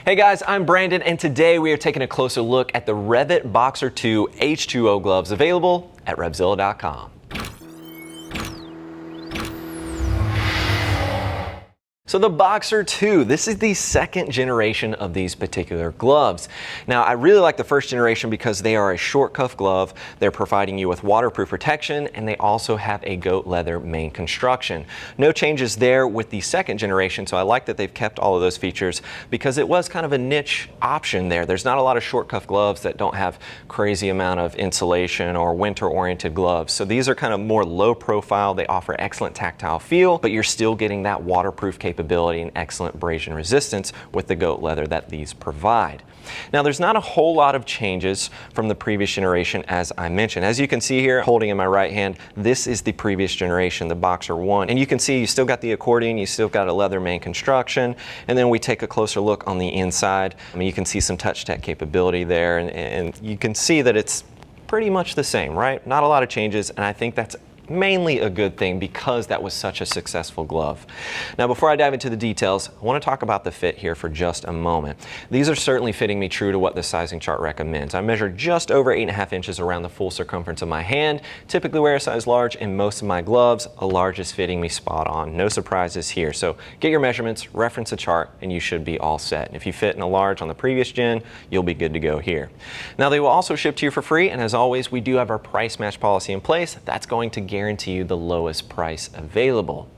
Hey guys, I'm Brandon, and today we are taking a closer look at the REV'IT Boxer 2 H2O gloves available at RevZilla.com. So the Boxer 2, this is the second generation of these particular gloves. Now, I really like the first generation because they are a short cuff glove. They're providing you with waterproof protection, and they also have a goat leather main construction. No changes there with the second generation, so I like that they've kept all of those features because it was kind of a niche option there. There's not a lot of short cuff gloves that don't have crazy amount of insulation or winter-oriented gloves. So these are kind of more low profile. They offer excellent tactile feel, but you're still getting that waterproof capability and excellent abrasion resistance with the goat leather that these provide. Now, there's not a whole lot of changes from the previous generation, as I mentioned. As you can see here, holding in my right hand, this is the previous generation, the Boxer 1. And you can see you still got the accordion, you still got a leather main construction, and then we take a closer look on the inside. I mean, you can see some touch tech capability there, and you can see that it's pretty much the same, right? Not a lot of changes, and I think that's mainly a good thing because that was such a successful glove. Now, before I dive into the details, I want to talk about the fit here for just a moment. These are certainly fitting me true to what the sizing chart recommends. I measure just over 8.5 inches around the full circumference of my hand. Typically wear a size large in most of my gloves. A large is fitting me spot on. No surprises here. So get your measurements, reference a chart, and you should be all set. And if you fit in a large on the previous gen, you'll be good to go here. Now, they will also ship to you for free, and as always, we do have our price match policy in place. That's going to guarantee you the lowest price available.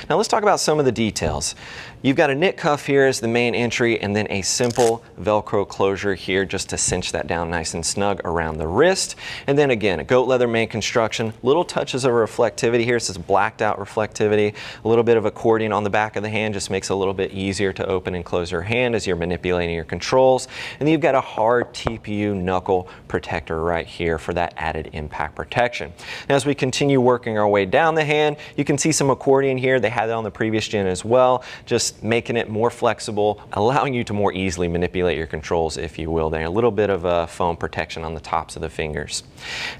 Now, let's talk about some of the details. You've got a knit cuff here as the main entry, and then a simple Velcro closure here just to cinch that down nice and snug around the wrist. And then again, a goat leather main construction, little touches of reflectivity here. This is blacked out reflectivity. A little bit of accordion on the back of the hand just makes it a little bit easier to open and close your hand as you're manipulating your controls. And then you've got a hard TPU knuckle protector right here for that added impact protection. Now, as we continue working our way down the hand, you can see some accordion here. They had it on the previous gen as well, just making it more flexible, allowing you to more easily manipulate your controls, if you will. There, a little bit of a foam protection on the tops of the fingers.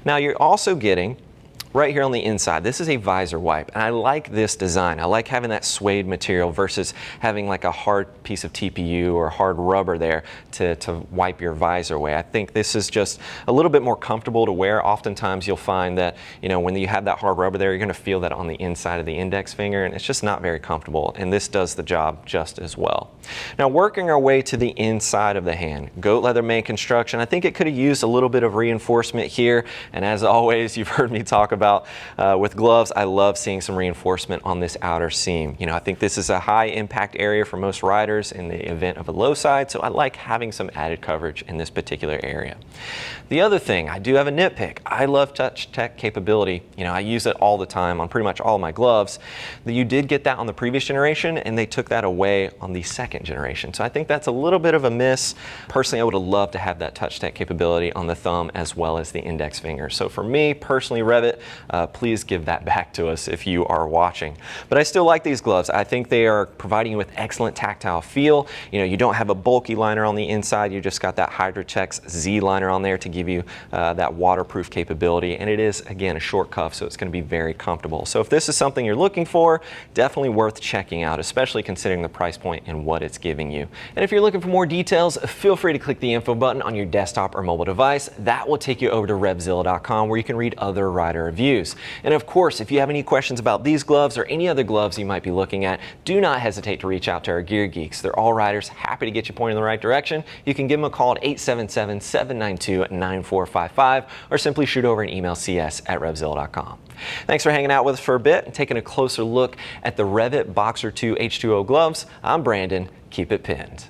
Now, you're also getting right here on the inside, this is a visor wipe, and I like this design. I like having that suede material versus having like a hard piece of TPU or hard rubber there to wipe your visor away. I think this is just a little bit more comfortable to wear. Oftentimes you'll find that, you know, when you have that hard rubber there, you're gonna feel that on the inside of the index finger, and it's just not very comfortable, and this does the job just as well. Now, working our way to the inside of the hand, goat leather main construction. I think it could have used a little bit of reinforcement here, and as always, you've heard me talk about with gloves, I love seeing some reinforcement on this outer seam. You know, I think this is a high impact area for most riders in the event of a low side, so I like having some added coverage in this particular area. The other thing, I do have a nitpick. I love touch tech capability. You know, I use it all the time on pretty much all of my gloves. You did get that on the previous generation, and they took that away on the second generation. So I think that's a little bit of a miss. Personally, I would have loved to have that touch tech capability on the thumb as well as the index finger. So for me, personally, REV'IT, please give that back to us if you are watching. But I still like these gloves. I think they are providing you with excellent tactile feel. You know, you don't have a bulky liner on the inside. You just got that Hydratex Z-liner on there to give you that waterproof capability. And it is, again, a short cuff, so it's going to be very comfortable. So if this is something you're looking for, definitely worth checking out, especially considering the price point and what it's giving you. And if you're looking for more details, feel free to click the info button on your desktop or mobile device. That will take you over to RevZilla.com, where you can read other rider reviews. And of course, if you have any questions about these gloves or any other gloves you might be looking at, do not hesitate to reach out to our gear geeks. They're all riders, happy to get you pointed in the right direction. You can give them a call at 877-792-9455 or simply shoot over an email, cs@RevZilla.com. Thanks for hanging out with us for a bit and taking a closer look at the REV'IT Boxer 2 H2O gloves. I'm Brandon. Keep it pinned.